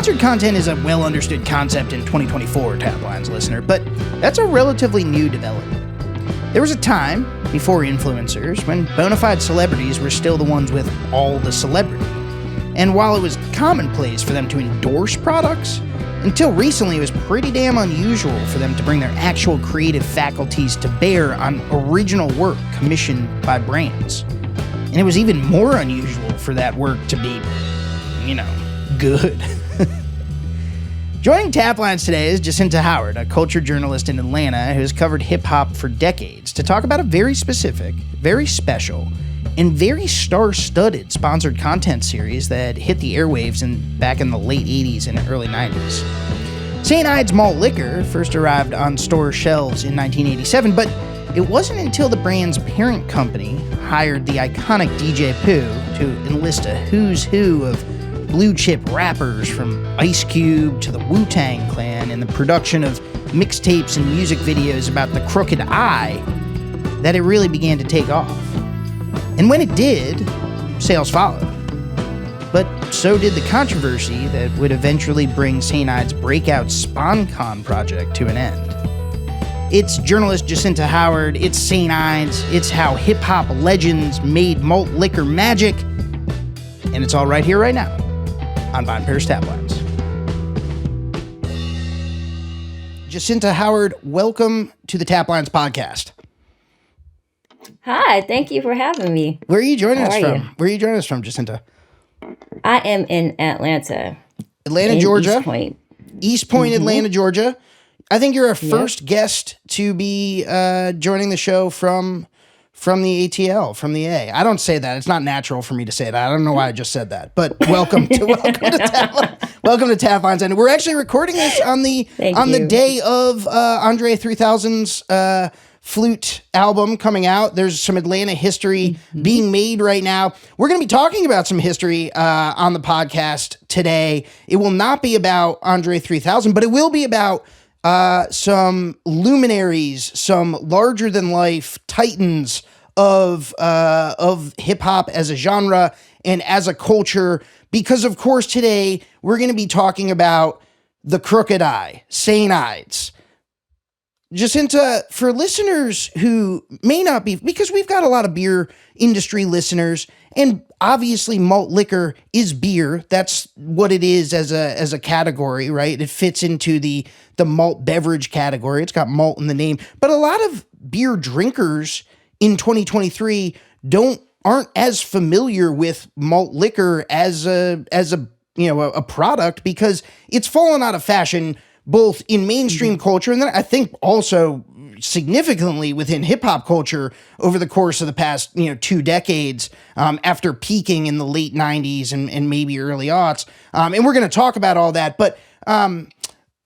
Sponsored content is a well-understood concept in 2024, Taplines listener, but that's a relatively new development. There was a time, before influencers, when bona fide celebrities were still the ones with all the celebrity. And while it was commonplace for them to endorse products, until recently it was pretty damn unusual for them to bring their actual creative faculties to bear on original work commissioned by brands. And it was even more unusual for that work to be, good. Joining Taplines today is Jacinta Howard, a culture journalist in Atlanta who has covered hip-hop for decades, to talk about a very specific, very special, and very star-studded sponsored content series that hit the airwaves back in the late 80s and early 90s. St. Ides malt liquor first arrived on store shelves in 1987, but it wasn't until the brand's parent company hired the iconic DJ Pooh to enlist a who's who of blue-chip rappers from Ice Cube to the Wu-Tang Clan in the production of mixtapes and music videos about the crooked eye that it really began to take off. And when it did, sales followed. But so did the controversy that would eventually bring St. Ides' breakout SponCon project to an end. It's journalist Jacinta Howard, it's St. Ides, it's how hip-hop legends made malt liquor magic, and it's all right here, right now, on Vine Pair's Taplines. Jacinta Howard, welcome to the Taplines podcast. Hi, thank you for having me. Where are you joining us from? Where are you joining us from, Jacinta? I am in Atlanta. Georgia. East Point. East Point, Atlanta, Georgia. I think you're our first guest to be joining the show from the ATL, from the A. I don't say that. It's not natural for me to say that. I don't know why I just said that. But welcome to Taplines. And we're actually recording this on the day of Andre 3000's Flute album coming out. There's some Atlanta history being made right now. We're going to be talking about some history on the podcast today. It will not be about Andre 3000, but it will be about some luminaries, some larger-than-life titans of hip-hop as a genre and as a culture, because, of course, today we're going to be talking about the crooked eye, St. Ides. Jacinta, for listeners who may not be, because we've got a lot of beer industry listeners, and obviously malt liquor is beer. That's what it is as a category, right? It fits into the malt beverage category. It's got malt in the name. But a lot of beer drinkers in 2023 aren't as familiar with malt liquor as a product, because it's fallen out of fashion both in mainstream culture and then I think also significantly within hip-hop culture over the course of the past 2 decades, after peaking in the late 90s and maybe early aughts. And we're going to talk about all that. But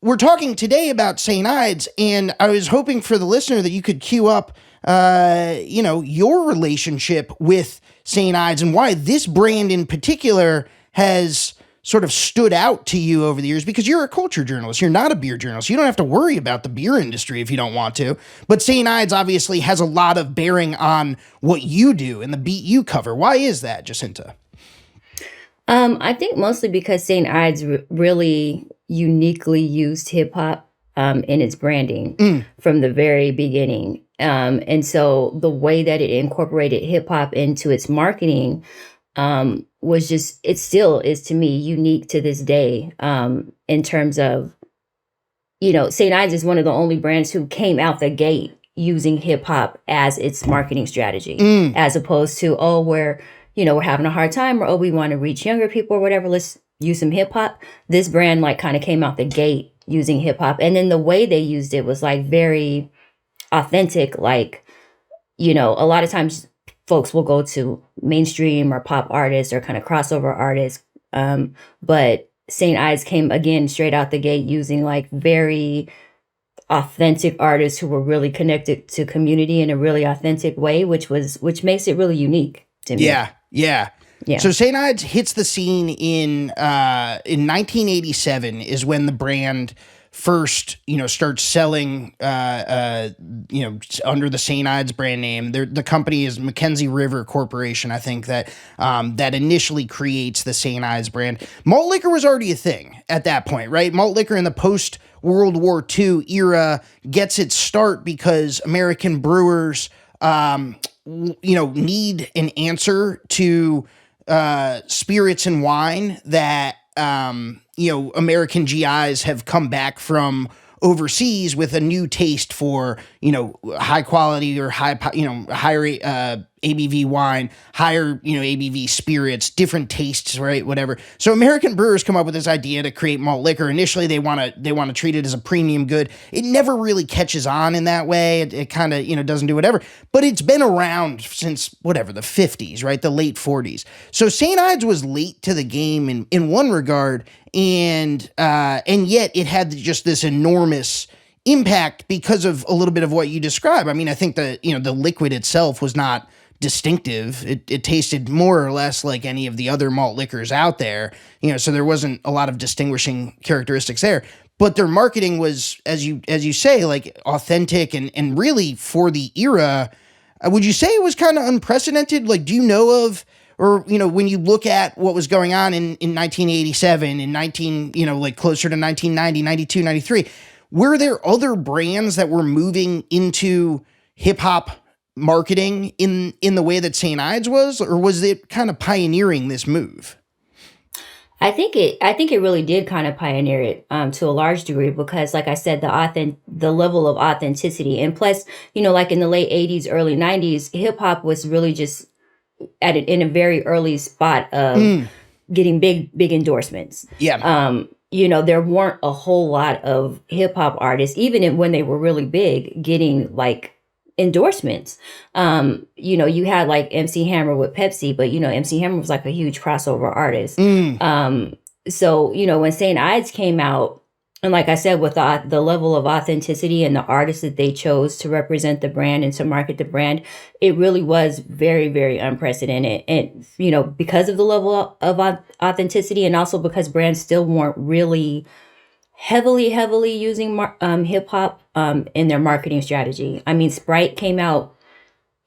we're talking today about St. Ides, and I was hoping for the listener that you could cue up your relationship with St. Ides and why this brand in particular has sort of stood out to you over the years, because you're a culture journalist. You're not a beer journalist. You don't have to worry about the beer industry if you don't want to. But St. Ides obviously has a lot of bearing on what you do and the beat you cover. Why is that, Jacinta? I think mostly because St. Ides really uniquely used hip hop in its branding from the very beginning. And so the way that it incorporated hip hop into its marketing was just, it still is to me unique to this day, in terms of, St. Ides is one of the only brands who came out the gate using hip hop as its marketing strategy, as opposed to, we're having a hard time, or, we want to reach younger people or whatever, let's use some hip hop. This brand kind of came out the gate using hip hop. And then the way they used it was very authentic. A lot of times folks will go to mainstream or pop artists or kind of crossover artists. But St. Ides came again straight out the gate using very authentic artists who were really connected to community in a really authentic way, which makes it really unique to me. Yeah. So St. Ides hits the scene in 1987 is when the brand first, starts selling, under the St. Ides brand name. The company is Mackenzie River Corporation, I think, that initially creates the St. Ides brand. Malt liquor was already a thing at that point, right? Malt liquor in the post-World War II era gets its start because American brewers, need an answer to spirits and wine that, American GIs have come back from overseas with a new taste for, high quality or higher ABV wine, higher, ABV spirits, different tastes, right? Whatever. So American brewers come up with this idea to create malt liquor. Initially, they want to treat it as a premium good. It never really catches on in that way. It kind of, doesn't do whatever, but it's been around since the 50s, right? The late 40s. So St. Ides was late to the game in one regard, and yet it had just this enormous impact because of a little bit of what you describe. I mean, I think the liquid itself was not distinctive. It tasted more or less like any of the other malt liquors out there, so there wasn't a lot of distinguishing characteristics there. But their marketing was, as you say, like authentic and really for the era. Would you say it was kind of unprecedented? Like, do you know of, or, when you look at what was going on in 1987, in closer to 1990, 92, 93, were there other brands that were moving into hip hop marketing in the way that St. Ides was, or was it kind of pioneering this move? I think it really did kind of pioneer it to a large degree because, like I said, the level of authenticity, and plus, like in the late 80s, early 90s, hip hop was really just in a very early spot of getting big endorsements. Yeah. There weren't a whole lot of hip hop artists, even when they were really big, getting like endorsements. You had like MC Hammer with Pepsi, but MC Hammer was like a huge crossover artist. So when St. Ides came out, and like I said, with the level of authenticity and the artists that they chose to represent the brand and to market the brand, it really was very, very unprecedented. And, because of the level of authenticity, and also because brands still weren't really heavily using hip hop in their marketing strategy. I mean, Sprite came out,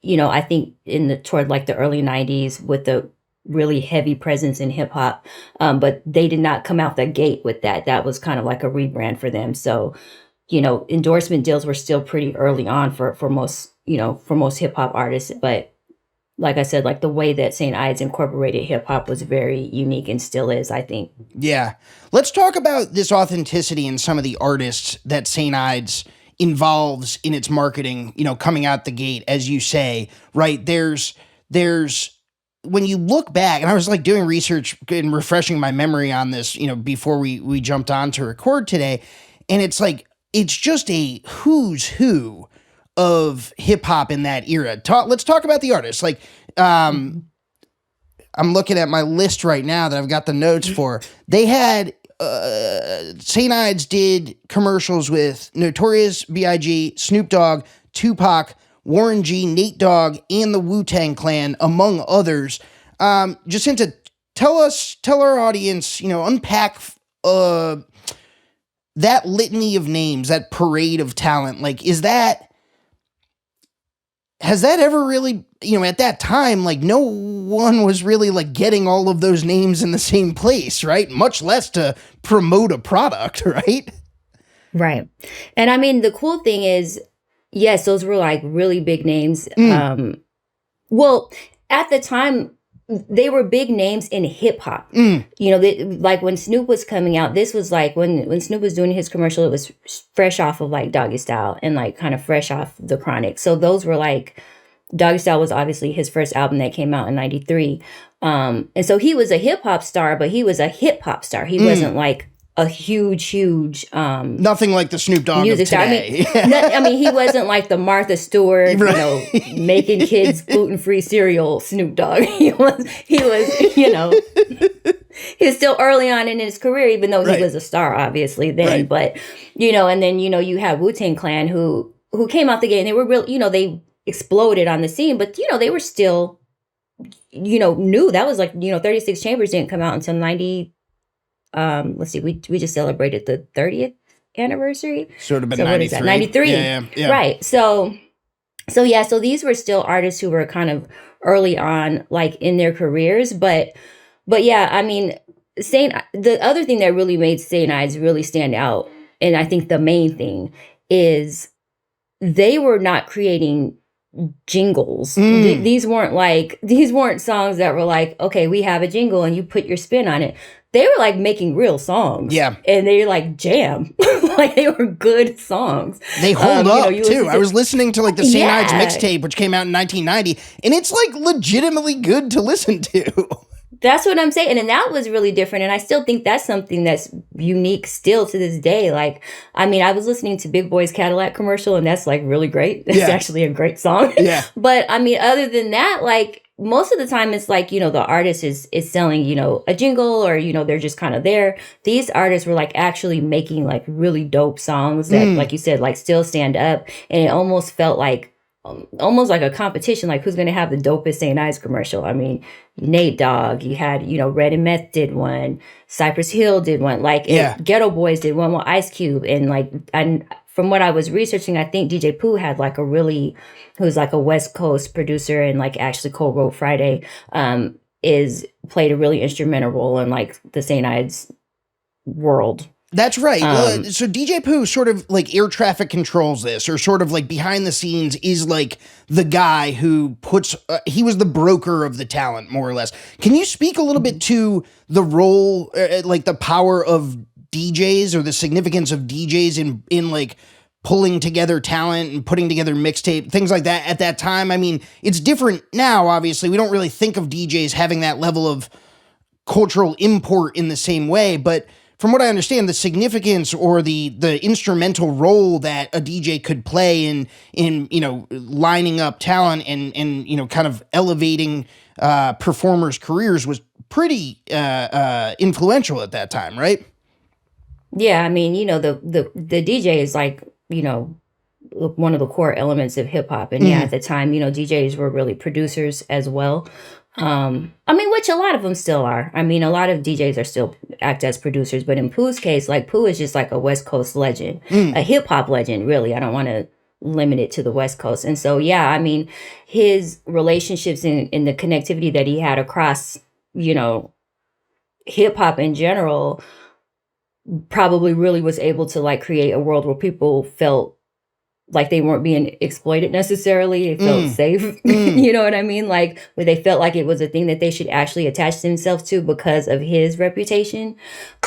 I think toward like the early 90s with the really heavy presence in hip hop, but they did not come out the gate with that. That was kind of like a rebrand for them. So, endorsement deals were still pretty early on for most hip hop artists. But like I said, like the way that St. Ides incorporated hip hop was very unique and still is, I think. Yeah. Let's talk about this authenticity in some of the artists that St. Ides involves in its marketing, coming out the gate, as you say, right? There's when you look back, and I was like doing research and refreshing my memory on this, before we jumped on to record today, and it's like, it's just a who's who of hip hop in that era. Let's talk about the artists. Like, I'm looking at my list right now that I've got the notes for. They had, St. Ides did commercials with Notorious B.I.G., Snoop Dogg, Tupac, Warren G, Nate Dogg, and the Wu-Tang Clan, among others. Jacinta, tell our audience, unpack that litany of names, that parade of talent. Like, has that ever really, at that time, like, no one was really like getting all of those names in the same place, right? Much less to promote a product, right? Right. And I mean, the cool thing is, yes, those were like really big names. Well, at the time, they were big names in hip hop. Like when Snoop was coming out, this was like when Snoop was doing his commercial, it was fresh off of like Doggy Style and like kind of fresh off The Chronic. So those were like, Doggy Style was obviously his first album that came out in 93. And so he was a hip hop star, but he was a hip hop star. He wasn't like a huge nothing like the Snoop Dogg music of today. I mean, he wasn't like the Martha Stewart, right, making kids gluten-free cereal Snoop Dogg. He was he was still early on in his career, even though he was a star obviously then. Right. But and then you have Wu-Tang Clan who came out the gate and they were real, they exploded on the scene, but they were still new. That was like 36 Chambers didn't come out until 90. Let's see, we just celebrated the 30th anniversary. Sort of been So 93. what is that? 93. Yeah. Right. So these were still artists who were kind of early on, like in their careers. But yeah, I mean, the other thing that really made St. Ides really stand out, and I think the main thing is they were not creating jingles. These weren't songs that were like, okay, we have a jingle and you put your spin on it. They were like making real songs. Yeah. And they like jam. Like they were good songs. They hold up too. I was listening to like the St. Ides mixtape, which came out in 1990, and it's like legitimately good to listen to. That's what I'm saying. And that was really different. And I still think that's something that's unique still to this day. Like, I mean, I was listening to Big Boy's Cadillac commercial, and that's like really great. It's actually a great song. Yeah. But I mean, other than that, like most of the time it's like, you know, the artist is selling, you know, a jingle, or, you know, they're just kind of there. These artists were like actually making like really dope songs that, like you said, like still stand up. And it almost felt like, almost like a competition, like who's going to have the dopest St. Ides commercial. I mean, Nate Dogg, you had, you know, Red and Meth did one, Cypress Hill did one, like Ghetto Boys did one with Ice Cube. And like, from what I was researching, I think DJ Pooh had like who's like a West Coast producer and like actually co-wrote Friday, played a really instrumental role in like the St. Ides world. That's right. So DJ Pooh sort of like air traffic controls this, or sort of like behind the scenes is like the guy who puts, he was the broker of the talent, more or less. Can you speak a little bit to the role, like the power of DJs, or the significance of DJs in like pulling together talent and putting together mixtape, things like that at that time? I mean, it's different now, obviously. We don't really think of DJs having that level of cultural import in the same way, but from what I understand, the significance or the instrumental role that a DJ could play in you know, lining up talent and you know, kind of elevating performers' careers was pretty influential at that time, right? Yeah, I mean, you know, the DJ is like, you know, one of the core elements of hip hop, and at the time, you know, DJs were really producers as well. I mean, which a lot of them still are. I mean, a lot of DJs are still act as producers, but in Pooh's case, like Pooh is just like a West Coast legend, a hip hop legend, really. I don't want to limit it to the West Coast. And so, yeah, I mean, his relationships and the connectivity that he had across, you know, hip hop in general probably really was able to like create a world where people felt like they weren't being exploited necessarily. They felt safe. You know what I mean? Like where they felt like it was a thing that they should actually attach themselves to because of his reputation.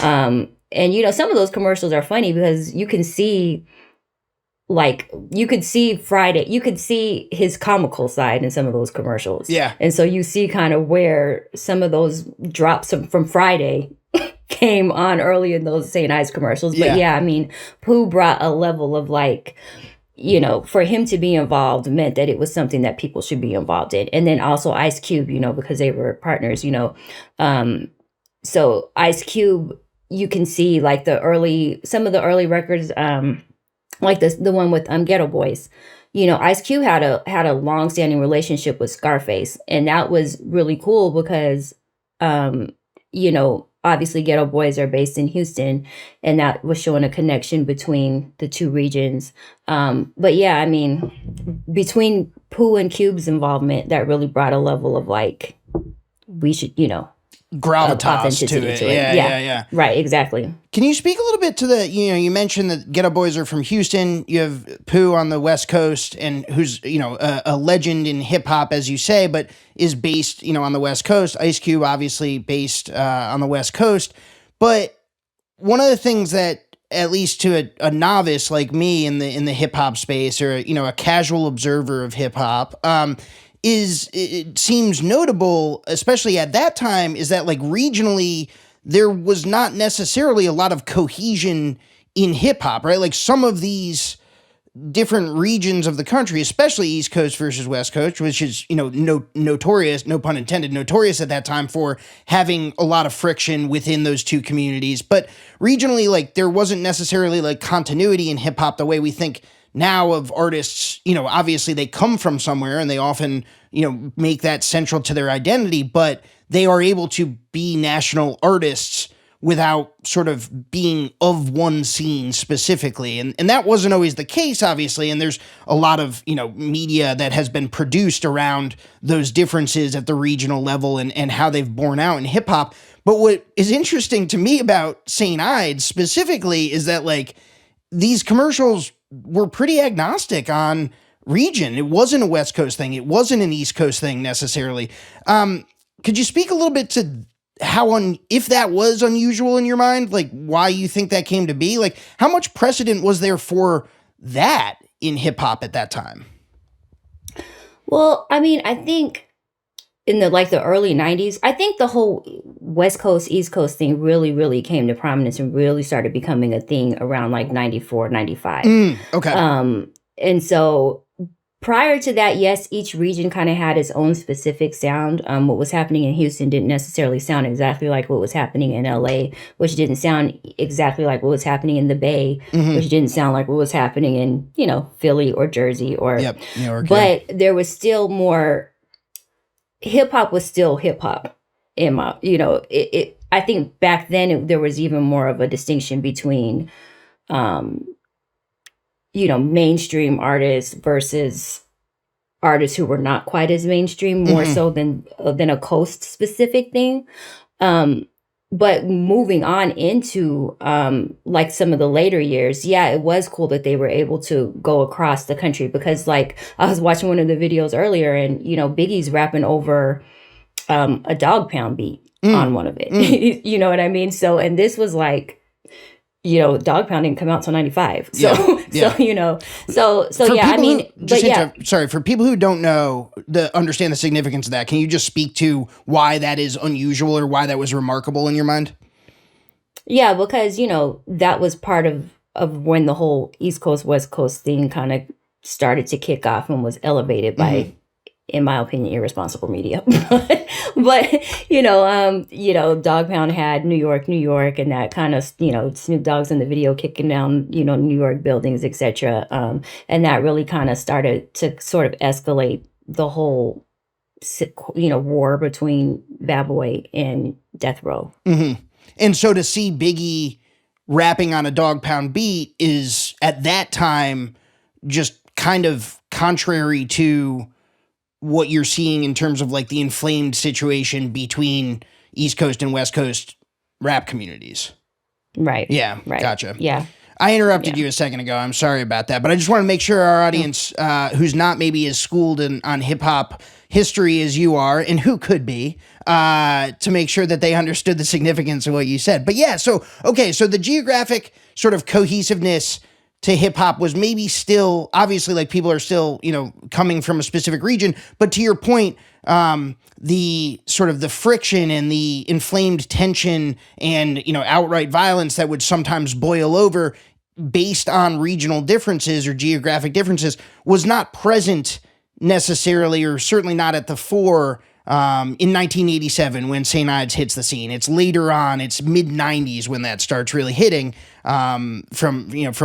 And, you know, some of those commercials are funny because you can see, like, you could see Friday, you could see his comical side in some of those commercials. Yeah. And so you see kind of where some of those drops from Friday came on early in those St. Ides commercials. But yeah, I mean, Pooh brought a level of like, you know, for him to be involved meant that it was something that people should be involved in. And then also Ice Cube, you know, because they were partners, you know. So Ice Cube, you can see like some of the early records, like the one with Ghetto Boys. You know, Ice Cube had a long-standing relationship with Scarface. And that was really cool because, you know, obviously Ghetto Boys are based in Houston, and that was showing a connection between the two regions. But yeah, I mean, between Pooh and Cube's involvement, that really brought a level of like, we should, you know, gravitas to it. Yeah. Right, exactly. Can you speak a little bit to the, you know, you mentioned that Ghetto Boys are from Houston. You have Pooh on the West Coast, and who's, you know, a legend in hip hop, as you say, but is based, you know, on the West Coast. Ice Cube, obviously based on the West Coast. But one of the things that, at least to a novice like me in the hip hop space, or, you know, a casual observer of hip hop, it seems notable, especially at that time, is that like regionally there was not necessarily a lot of cohesion in hip hop, right? Like some of these different regions of the country, especially East Coast versus West Coast, which is, you know, notorious, no pun intended, notorious at that time for having a lot of friction within those two communities. But regionally, like there wasn't necessarily like continuity in hip hop the way we think now of artists. You know, obviously they come from somewhere and they often, you know, make that central to their identity, but they are able to be national artists without sort of being of one scene specifically. And that wasn't always the case, obviously. And there's a lot of, media that has been produced around those differences at the regional level and how they've borne out in hip hop. But what is interesting to me about St. Ides specifically is that like these commercials were pretty agnostic on region. It wasn't a West Coast thing. It wasn't an East Coast thing necessarily. Could you speak a little bit to if that was unusual in your mind, like why you think that came to be? Like how much precedent was there for that in hip hop at that time? Well, I mean, I think in the early 90s, I think the whole West Coast, East Coast thing really, really came to prominence and really started becoming a thing around like 94, 95. Okay. And so prior to that, yes, each region kind of had its own specific sound. What was happening in Houston didn't necessarily sound exactly like what was happening in LA, which didn't sound exactly like what was happening in the Bay, which didn't sound like what was happening in, Philly or Jersey or, New York. But there was still more, hip hop was still hip hop. I think back then there was even more of a distinction between, mainstream artists versus artists who were not quite as mainstream, more so than a coast specific thing. But moving on into like some of the later years, yeah, it was cool that they were able to go across the country because like I was watching one of the videos earlier and, Biggie's rapping over a Dog Pound beat on one of it. You know what I mean? So, and this was like, Dog Pound didn't come out till 95. So, sorry, for people who don't understand the significance of that, can you just speak to why that is unusual or why that was remarkable in your mind? Yeah, because, that was part of when the whole East Coast, West Coast thing kind of started to kick off and was elevated by, in my opinion, irresponsible media. but Dog Pound had New York, and that kind of, Snoop Dogg's in the video kicking down, New York buildings, etc. And that really kind of started to sort of escalate the whole, war between Bad Boy and Death Row. And so to see Biggie rapping on a Dog Pound beat is at that time just kind of contrary to what you're seeing in terms of like the inflamed situation between East Coast and West Coast rap communities. Right. Yeah. Right. Gotcha. Yeah. I interrupted you a second ago. I'm sorry about that, but I just want to make sure our audience, who's not maybe as schooled on hip hop history as you are, and who could be, to make sure that they understood the significance of what you said. But yeah, so the geographic sort of cohesiveness to hip hop was maybe still, obviously, like people are still, coming from a specific region. But to your point, the sort of the friction and the inflamed tension and, outright violence that would sometimes boil over based on regional differences or geographic differences was not present necessarily, or certainly not at the fore in 1987 when St. Ides hits the scene. It's later on, it's mid-90s when that starts really hitting from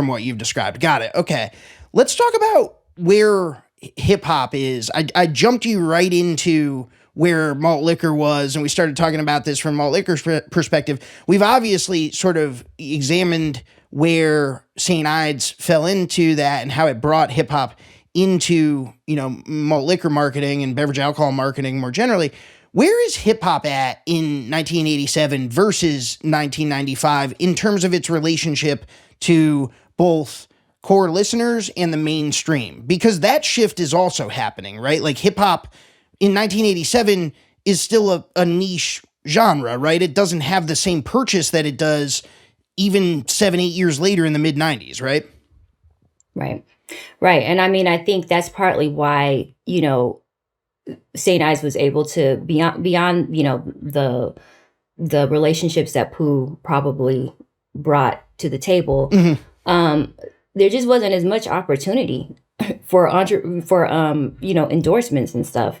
what you've described. Got it. Okay. Let's talk about where hip-hop is. I jumped you right into where malt liquor was, and we started talking about this from malt liquor's perspective. We've obviously sort of examined where St. Ides fell into that and how it brought hip-hop into, malt liquor marketing and beverage alcohol marketing more generally. Where is hip hop at in 1987 versus 1995 in terms of its relationship to both core listeners and the mainstream? Because that shift is also happening, right? Like hip hop in 1987 is still a niche genre, right? It doesn't have the same purchase that it does even 7-8 years later in the mid 90s, right? Right. And I mean, I think that's partly why, St. Ides was able to beyond, the relationships that Pooh probably brought to the table. There just wasn't as much opportunity for endorsements and stuff,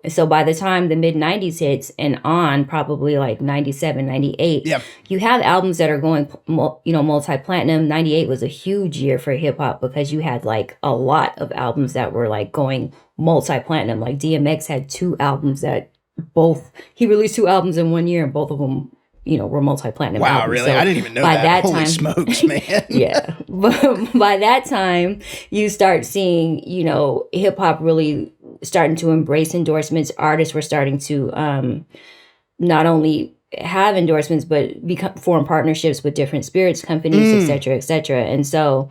So by the time the mid 90s hits and on, probably like 97, 98, you have albums that are going, multi-platinum. 98 was a huge year for hip hop because you had like a lot of albums that were like going multi-platinum. Like DMX had 2 albums he released 2 albums in one year and both of them were multi-platinum Wow, albums. really? So I didn't even know by that. Holy time, smokes, man. yeah. But by that time, you start seeing, hip hop really starting to embrace endorsements. Artists were starting to not only have endorsements, but form partnerships with different spirits companies, et cetera, et cetera. And so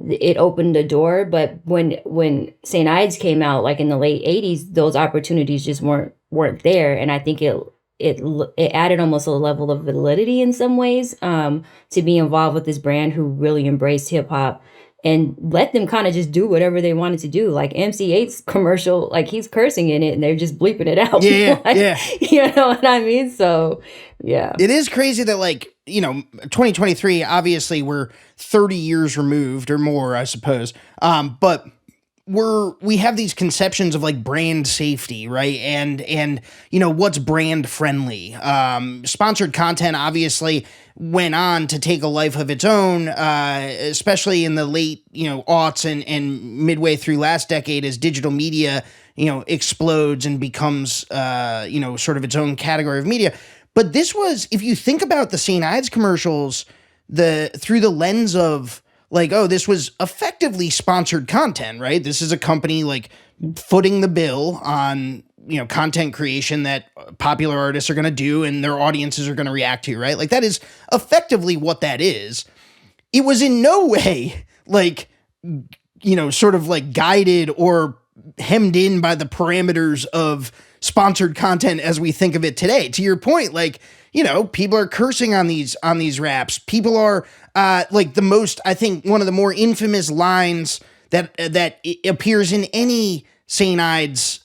it opened the door. But when St. Ides came out, like in the late 80s, those opportunities just weren't there. And I think it added almost a level of validity in some ways to be involved with this brand who really embraced hip hop and let them kind of just do whatever they wanted to do. Like MC8's commercial, like he's cursing in it and they're just bleeping it out. Yeah, like, yeah. You know what I mean? So, yeah. It is crazy that 2023, obviously we're 30 years removed or more, I suppose. But we have these conceptions of like brand safety, right? And what's brand friendly. Sponsored content obviously went on to take a life of its own, especially in the late, aughts and midway through last decade as digital media, explodes and becomes, sort of its own category of media. But this was, if you think about the St. Ides commercials, through the lens of like, oh, this was effectively sponsored content, right? This is a company like footing the bill on, content creation that popular artists are going to do and their audiences are going to react to, right? Like that is effectively what that is. It was in no way like, sort of like guided or hemmed in by the parameters of sponsored content as we think of it today. To your point, like, people are cursing on these raps. People are like the most, I think one of the more infamous lines that appears in any St. Ides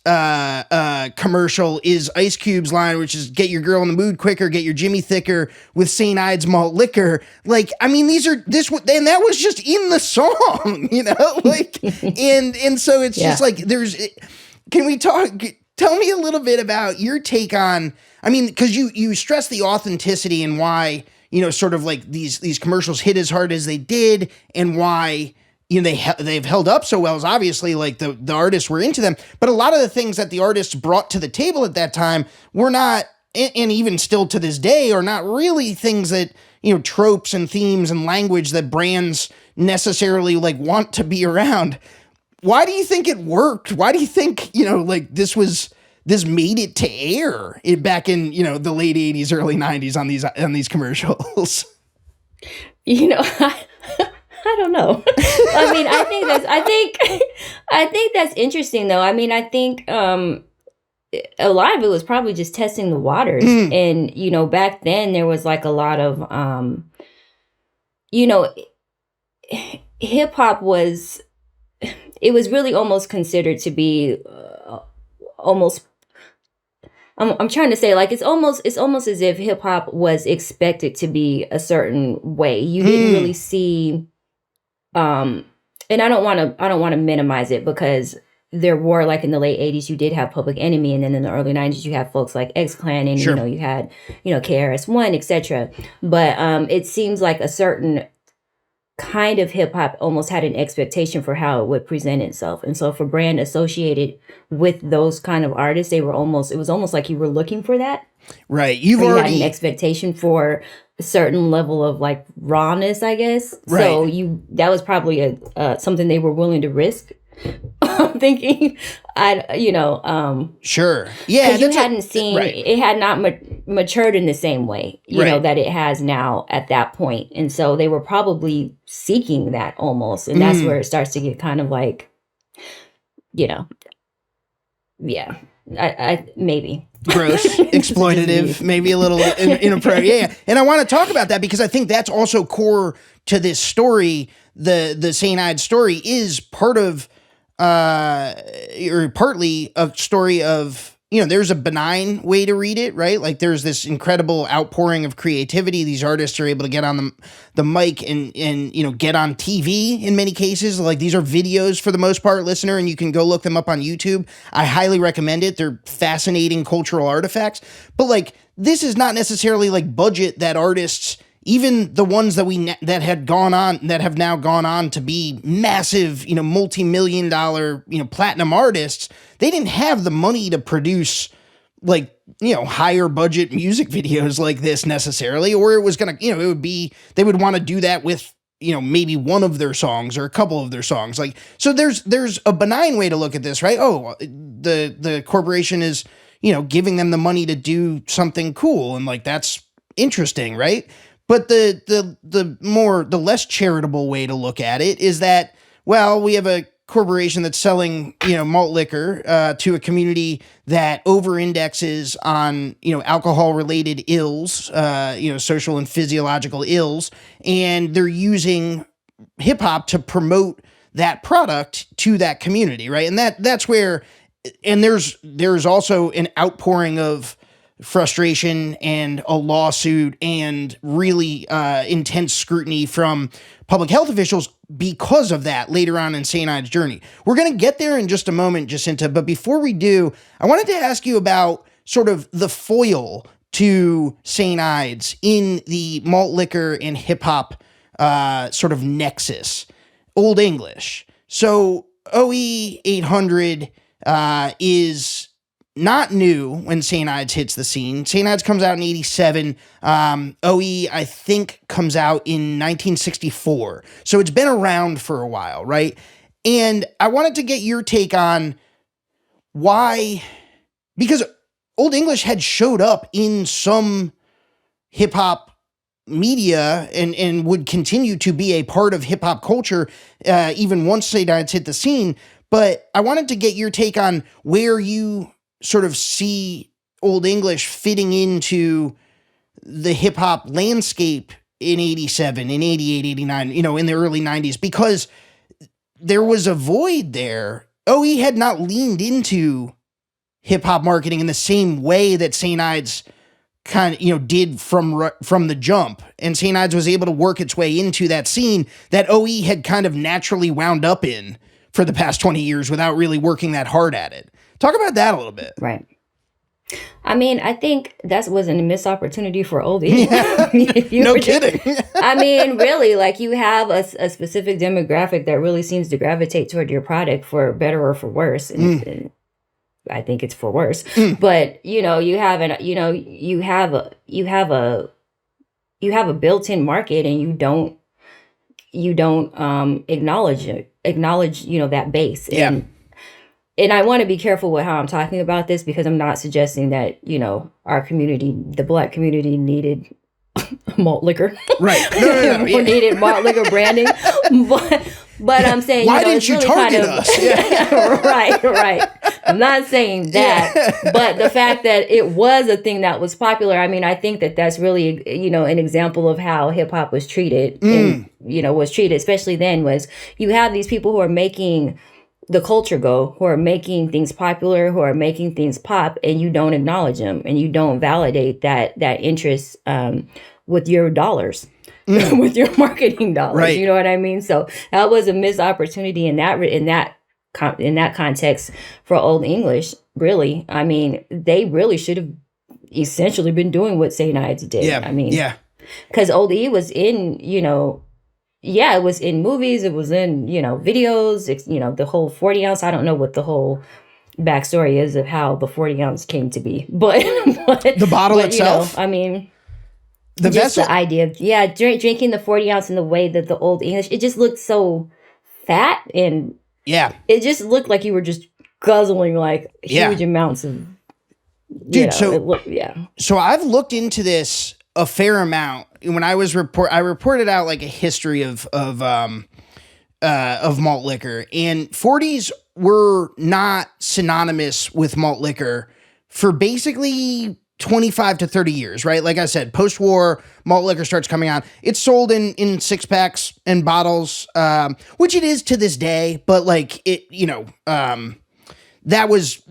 commercial is Ice Cube's line, which is "Get your girl in the mood quicker, get your Jimmy thicker with St. Ides malt liquor." Like, I mean, and that was just in the song, like, and so it's just like can we tell me a little bit about your take on, I mean, because you stress the authenticity and why, sort of like these commercials hit as hard as they did and why, they've held up so well is obviously like the artists were into them. But a lot of the things that the artists brought to the table at that time were not, and even still to this day, are not really things that, tropes and themes and language that brands necessarily like want to be around. Why do you think it worked? Why do you think, like this made it to air back in, the late 80s, early 90s on these commercials? I don't know. I mean, I think that's interesting though. I mean, I think a lot of it was probably just testing the waters. And, back then there was like a lot of hip hop was, it was really almost considered to be almost, I'm trying to say, like, it's almost as if hip hop was expected to be a certain way. You didn't really see, and I don't want to minimize it because there were, like, in the late 80s, you did have Public Enemy, and then in the early 90s, you have folks like X-Clan, and, sure, you had, KRS-One, etc. But it seems like a certain kind of hip hop almost had an expectation for how it would present itself. And so for brand associated with those kind of artists, it was almost like you were looking for that. Right. You had an expectation for a certain level of like rawness, I guess. Right. So that was probably something they were willing to risk. I'm thinking, sure, yeah, you hadn't seen it had not matured in the same way, that it has now at that point, and so they were probably seeking that almost, and that's where it starts to get kind of like, I maybe gross, exploitative, maybe a little inappropriate. Yeah, and I want to talk about that because I think that's also core to this story. The St. Ides story is part of. Or partly a story of, there's a benign way to read it, right? Like there's this incredible outpouring of creativity. These artists are able to get on the mic and get on TV in many cases. Like these are videos for the most part, listener, and you can go look them up on YouTube. I highly recommend it. They're fascinating cultural artifacts. But like this is not necessarily like budget that artists, even the ones that have now gone on to be massive, multi-million dollar, platinum artists, they didn't have the money to produce like, higher budget music videos like this necessarily, or it was going to, it would be, they would want to do that with, maybe one of their songs or a couple of their songs. Like, so there's a benign way to look at this, right? Oh, the corporation is, giving them the money to do something cool. And like, that's interesting, right? But the less charitable way to look at it is that, well, we have a corporation that's selling, malt liquor to a community that over-indexes on, alcohol-related ills, social and physiological ills, and they're using hip-hop to promote that product to that community, right? And that's where, and there's also an outpouring of frustration and a lawsuit and really intense scrutiny from public health officials because of that later on in St. Ides' journey. We're going to get there in just a moment, Jacinta, but before we do, I wanted to ask you about sort of the foil to St. Ides in the malt liquor and hip-hop sort of nexus, Olde English. So OE 800 is not new when St. Ides hits the scene. St. Ides comes out in 87. OE, I think, comes out in 1964. So it's been around for a while, right? And I wanted to get your take on why, because Olde English had showed up in some hip-hop media and would continue to be a part of hip-hop culture even once St. Ides hit the scene. But I wanted to get your take on where you sort of see Olde English fitting into the hip hop landscape in 87, in 88, 89, in the early 90s, because there was a void there. OE had not leaned into hip hop marketing in the same way that St. Ides kind of, did from the jump. And St. Ides was able to work its way into that scene that OE had kind of naturally wound up in for the past 20 years without really working that hard at it. Talk about that a little bit. Right. I mean, I think that was a missed opportunity for Olde. Yeah. No kidding. I mean, really, like you have a specific demographic that really seems to gravitate toward your product for better or for worse. And I think it's for worse. But, you have a built-in market and you don't acknowledge that base. Yeah. And I want to be careful with how I'm talking about this because I'm not suggesting that, our community, the Black community, needed malt liquor. Right. No. Or needed malt liquor branding. But I'm saying, why didn't you target us? Right. I'm not saying that, but the fact that it was a thing that was popular. I mean, I think that that's really, an example of how hip hop was treated and, was treated, especially then, was you have these people who are making the culture go, who are making things popular, who are making things pop, and you don't acknowledge them and you don't validate that interest with your dollars, with your marketing dollars. Right. You know what I mean? So that was a missed opportunity in that context for Olde English. Really, I mean, they really should have essentially been doing what St. Ides did. Yeah. I mean, yeah, because Olde E was in, it was in movies, it was in, videos, the whole 40 ounce. I don't know what the whole backstory is of how the 40 ounce came to be, but the bottle itself. I mean, the just vessel. the idea of, drinking the 40 ounce in the way that the Olde English, it just looked so fat and it just looked like you were just guzzling like huge amounts of, dude. So I've looked into this a fair amount. When I reported out like a history of malt liquor, and 40s were not synonymous with malt liquor for basically 25 to 30 years, right? Like I said, post-war, malt liquor starts coming out. It's sold in six packs and bottles, which it is to this day, but like it, that was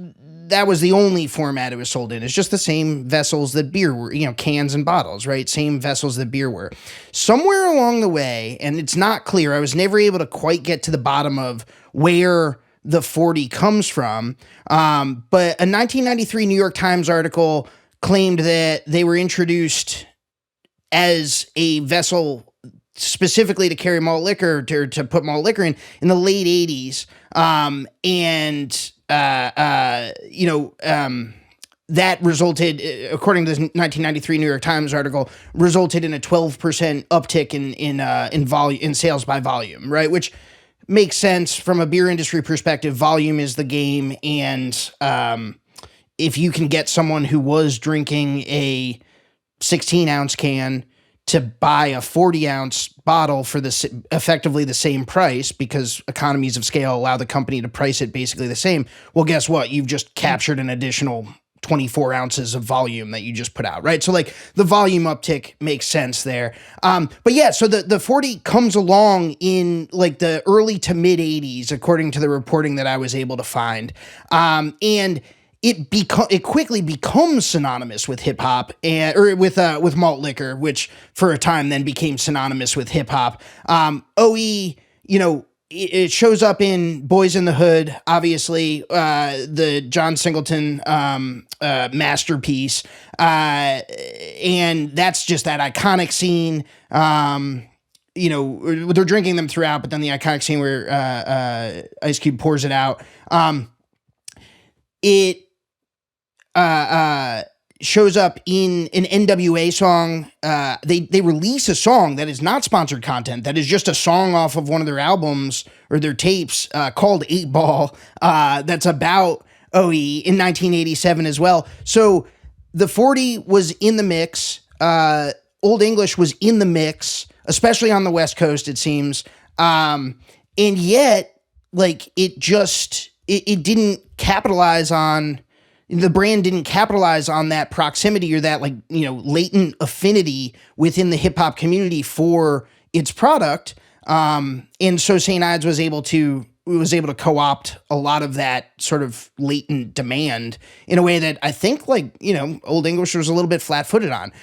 the only format it was sold in. It's just the same vessels that beer were, cans and bottles, right? Same vessels that beer were. Somewhere along the way, and it's not clear, I was never able to quite get to the bottom of where the 40 comes from. But a 1993 New York Times article claimed that they were introduced as a vessel specifically to carry malt liquor, to put malt liquor in the late 80s. that resulted, according to this 1993 New York Times article, resulted in a 12% uptick in volume, in sales by volume, right? Which makes sense from a beer industry perspective. Volume is the game, and if you can get someone who was drinking a 16-ounce can to buy a 40-ounce bottle for effectively the same price, because economies of scale allow the company to price it basically the same, well, guess what? You've just captured an additional 24 ounces of volume that you just put out, right? So like the volume uptick makes sense there. But yeah, so the 40 comes along in like the early to mid 80s, according to the reporting that I was able to find. And it quickly becomes synonymous with hip hop or with malt liquor, which for a time then became synonymous with hip hop. OE, it shows up in Boys in the Hood, obviously, the John Singleton masterpiece. And that's just that iconic scene. They're drinking them throughout, but then the iconic scene where Ice Cube pours it out. It shows up in an NWA song. They release a song that is not sponsored content, that is just a song off of one of their albums or their tapes called 8 Ball, that's about OE in 1987 as well. So the 40 was in the mix. Olde English was in the mix, especially on the West Coast, it seems. And yet, like, it didn't capitalize on... The brand didn't capitalize on that proximity or that latent affinity within the hip hop community for its product. And so St. Ides was able to co-opt a lot of that sort of latent demand in a way that I think Olde English was a little bit flat-footed on.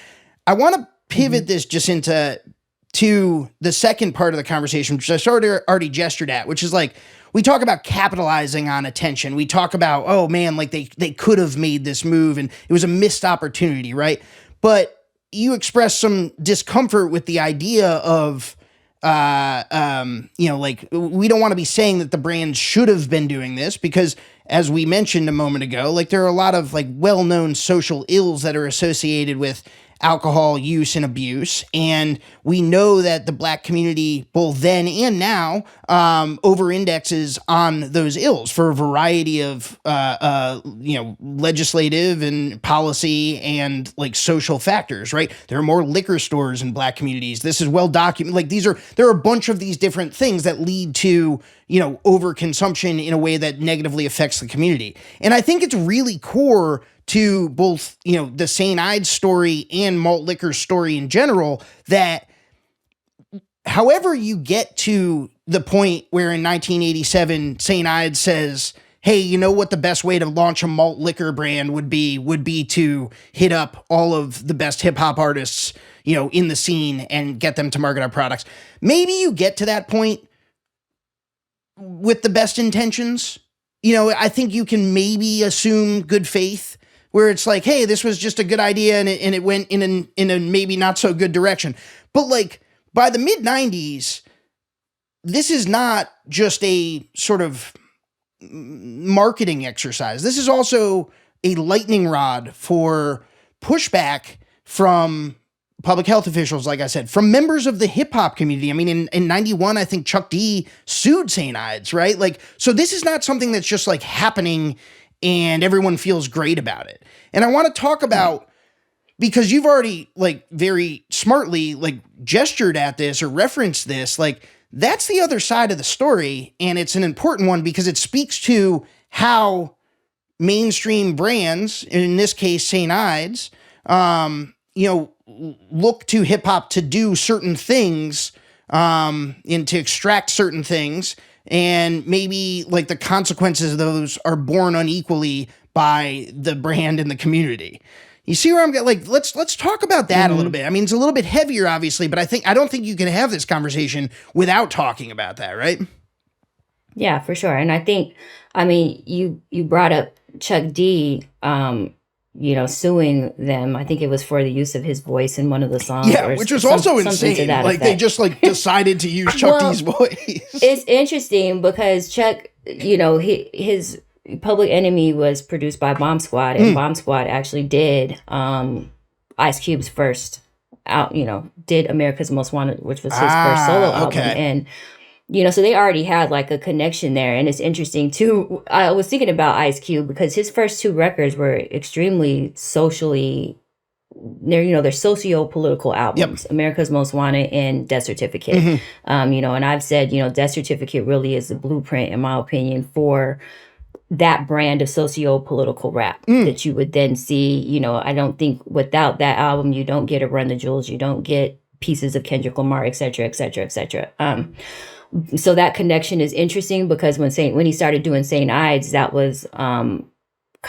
I want to pivot this, Jacinta, to the second part of the conversation, which I sort of already gestured at, which is like, we talk about capitalizing on attention. We talk about, oh man, like they could have made this move and it was a missed opportunity, right? But you expressed some discomfort with the idea of, we don't want to be saying that the brand should have been doing this because, as we mentioned a moment ago, like there are a lot of like well-known social ills that are associated with alcohol use and abuse. And we know that the Black community, both then and now, over-indexes on those ills for a variety of, legislative and policy and like social factors, right? There are more liquor stores in Black communities. This is well documented. Like there are a bunch of these different things that lead to, overconsumption in a way that negatively affects the community. And I think it's really core to both, the St. Ides story and malt liquor story in general, that however you get to the point where in 1987, St. Ides says, hey, you know what the best way to launch a malt liquor brand would be to hit up all of the best hip hop artists, in the scene and get them to market our products. Maybe you get to that point with the best intentions. I think you can maybe assume good faith, where it's like, hey, this was just a good idea and it went in a maybe not so good direction. But like by the mid 90s, this is not just a sort of marketing exercise. This is also a lightning rod for pushback from public health officials, like I said, from members of the hip hop community. I mean, in 91, I think Chuck D sued St. Ides, right? Like, so this is not something that's just like happening and everyone feels great about it. And I want to talk about, because you've already like very smartly like gestured at this or referenced this, like that's the other side of the story. And it's an important one because it speaks to how mainstream brands, in this case, St. Ides, look to hip hop to do certain things, and to extract certain things. And maybe like the consequences of those are borne unequally by the brand and the community. You see where I'm getting? Like, let's talk about that a little bit. I mean, it's a little bit heavier, obviously, but I don't think you can have this conversation without talking about that, right? Yeah, for sure. And I think, you brought up Chuck D, suing them. I think it was for the use of his voice in one of the songs. Yeah, which was also insane. Like they just like decided to use Chuck D's voice. It's interesting because Chuck, his Public Enemy was produced by Bomb Squad, and Bomb Squad actually did Ice Cube's first out, did America's Most Wanted, which was his first solo album. And, so they already had like a connection there. And it's interesting too. I was thinking about Ice Cube because his first 2 records were extremely socially, they're socio-political albums, America's Most Wanted and Death Certificate. And I've said, Death Certificate really is the blueprint, in my opinion, for that brand of socio-political rap that you would then see. I don't think without that album, you don't get a Run the Jewels, you don't get pieces of Kendrick Lamar, et cetera, et cetera, et cetera. So that connection is interesting because when he started doing St. Ides, that was kind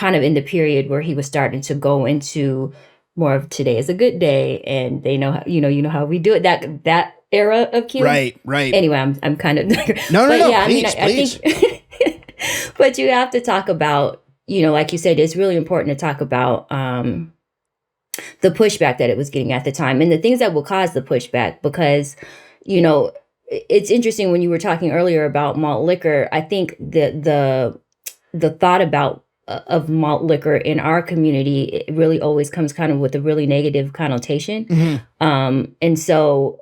of in the period where he was starting to go into more of Today is a Good Day, and they know how, how we do it. That era of Q. Right. Anyway, I'm kind of no. Yeah, Please. I think. But you have to talk about, like you said, it's really important to talk about the pushback that it was getting at the time and the things that will cause the pushback. Because, it's interesting when you were talking earlier about malt liquor. I think the thought of malt liquor in our community, it really always comes kind of with a really negative connotation. And so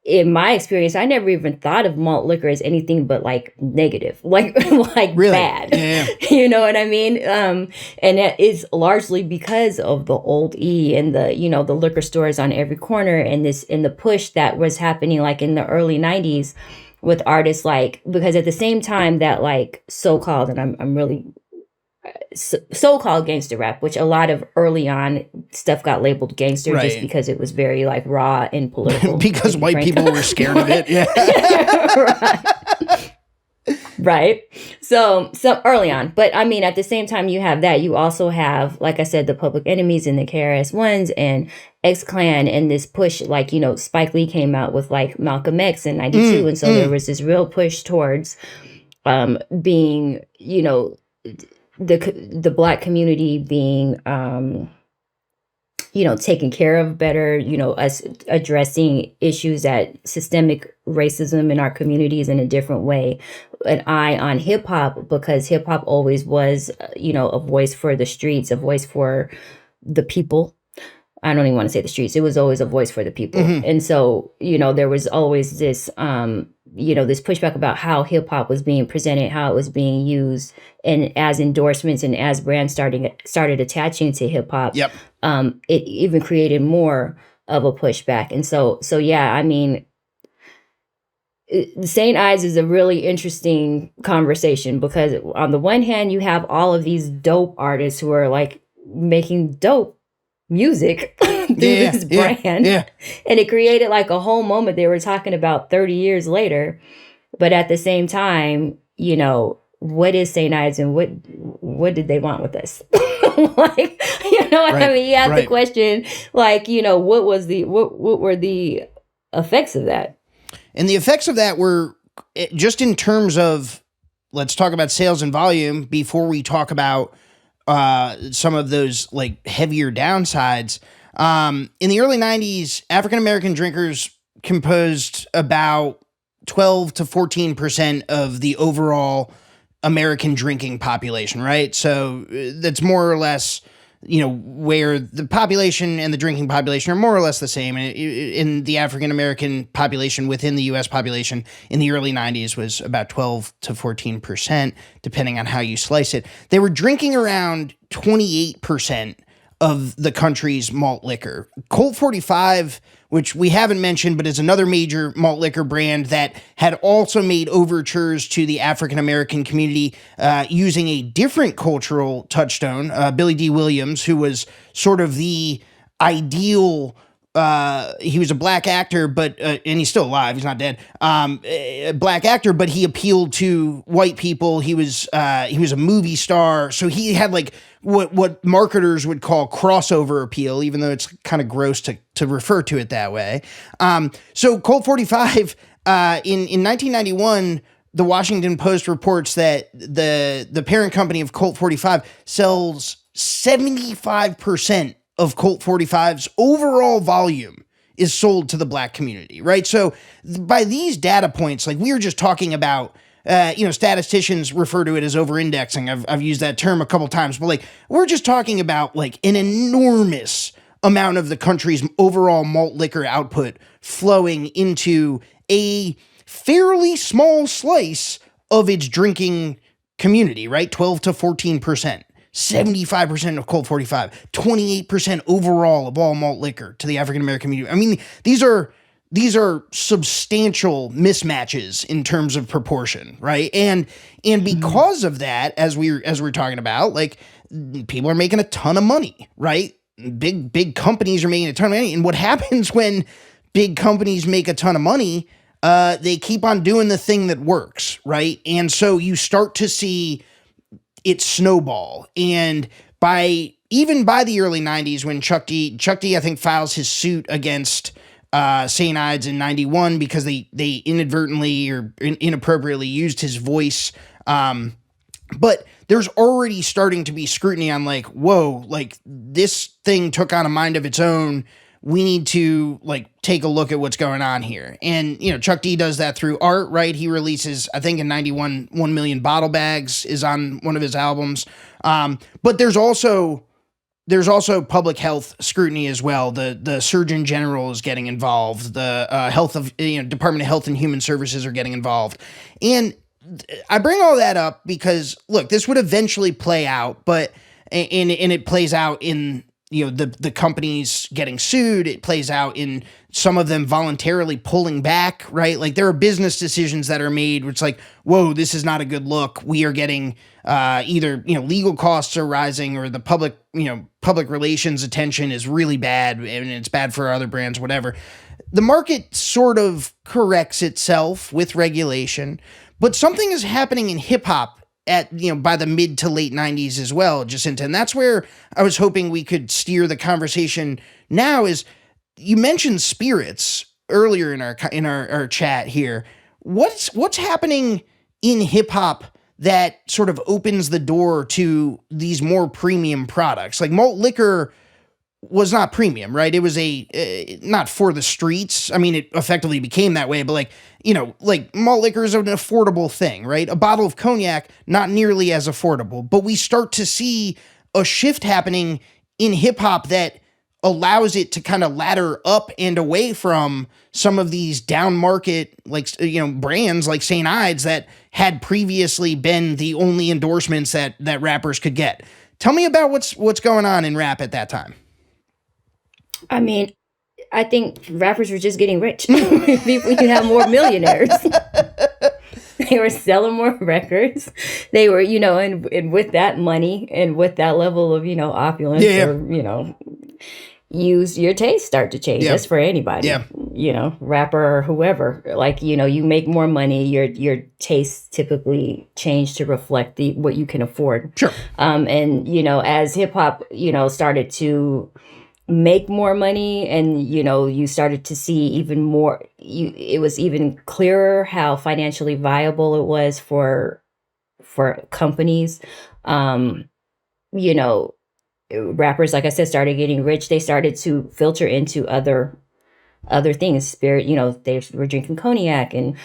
in my experience, I never even thought of malt liquor as anything but like negative, like really? Bad. Yeah. You know what I mean? And that is largely because of the Olde and the the liquor stores on every corner and the push that was happening like in the early 90s with artists because at the same time that like so-called, and I'm really so-called gangster rap, which a lot of early on stuff got labeled gangster just because it was very like raw and political. Because white people were scared of it. Yeah. Right. So early on. But I mean, at the same time you have that, you also have, like I said, the Public Enemies and the KRS-Ones and X-Clan and this push, like, Spike Lee came out with like Malcolm X in 92. And so there was this real push towards being, the Black community being, taken care of better, us addressing issues that systemic racism in our communities in a different way. An eye on hip hop, because hip hop always was, a voice for the streets, a voice for the people. I don't even want to say the streets. It was always a voice for the people. And so, there was always this, this pushback about how hip hop was being presented, how it was being used, and as endorsements and as brands started attaching to hip hop, it even created more of a pushback. And so yeah, I mean, St. Ides is a really interesting conversation because on the one hand, you have all of these dope artists who are like making dope music through this brand. And it created like a whole moment they were talking about 30 years later. But at the same time, what is St. Ides and what did they want with us? Like, what I mean? You have the question, like, what were the effects of that? And the effects of that were just in terms of, let's talk about sales and volume before we talk about some of those like heavier downsides. In the early 90s, African-American drinkers composed about 12 to 14% of the overall American drinking population, right? So that's more or less, where the population and the drinking population are more or less the same. In the African-American population within the U.S. population in the early 90s was about 12 to 14%, depending on how you slice it. They were drinking around 28% of the country's malt liquor. Colt 45, which we haven't mentioned, but is another major malt liquor brand that had also made overtures to the African-American community using a different cultural touchstone, Billy D. Williams, who was sort of the ideal, he was a black actor, but and he's still alive, he's not dead, a black actor, but he appealed to white people. He was a movie star, so he had like what marketers would call crossover appeal, even though it's kind of gross to refer to it that way. So Colt 45, in 1991, the Washington Post reports that the parent company of Colt 45 sells 75% of Colt 45's overall volume is sold to the black community, right? So by these data points, like we were just talking about statisticians refer to it as over-indexing. I've used that term a couple times, but like we're just talking about like an enormous amount of the country's overall malt liquor output flowing into a fairly small slice of its drinking community, right? 12 to 14%, 75% of Colt 45, 28% overall of all malt liquor to the African-American community. I mean, these are substantial mismatches in terms of proportion, right? And because of that, as we're talking about, like people are making a ton of money, right? Big companies are making a ton of money. And what happens when big companies make a ton of money? They keep on doing the thing that works, right? And so you start to see it snowball. And even by the early 90s, when Chuck D, I think, files his suit against St. Ides in 91 because they inadvertently or inappropriately used his voice. But there's already starting to be scrutiny on like, whoa, like this thing took on a mind of its own. We need to like take a look at what's going on here. And, Chuck D does that through art, right? He releases, I think in 91, 1 Million Bottle Bags is on one of his albums. But there's also public health scrutiny as well. The Surgeon General is getting involved. The Department of Health and Human Services are getting involved. And I bring all that up because, look, this would eventually play out, but and it plays out in the companies getting sued. It plays out in some of them voluntarily pulling back, right? Like there are business decisions that are made where it's like, whoa, this is not a good look. We are getting either, legal costs are rising or the public relations attention is really bad and it's bad for other brands, whatever. The market sort of corrects itself with regulation, but something is happening in hip hop by the mid to late 90s as well, Jacinta. And that's where I was hoping we could steer the conversation now. Is you mentioned spirits earlier in our chat here. What's happening in hip hop that sort of opens the door to these more premium products? Like malt liquor was not premium, right? It was not for the streets. I mean, it effectively became that way, but like malt liquor is an affordable thing, right? A bottle of cognac, not nearly as affordable, but we start to see a shift happening in hip hop that allows it to kind of ladder up and away from some of these down market, brands like St. Ides that had previously been the only endorsements that rappers could get. Tell me about what's going on in rap at that time. I mean, I think rappers were just getting rich. People could have more millionaires. They were selling more records. They were, and with that money and with that level of, opulence or, your taste start to change. That's for anybody, rapper or whoever. Like, you make more money, your tastes typically change to reflect what you can afford. Sure. And, as hip hop, started to make more money and you started to see even more, it was even clearer how financially viable it was for companies. Rappers, like I said, started getting rich. They started to filter into other things. Spirit, they were drinking cognac and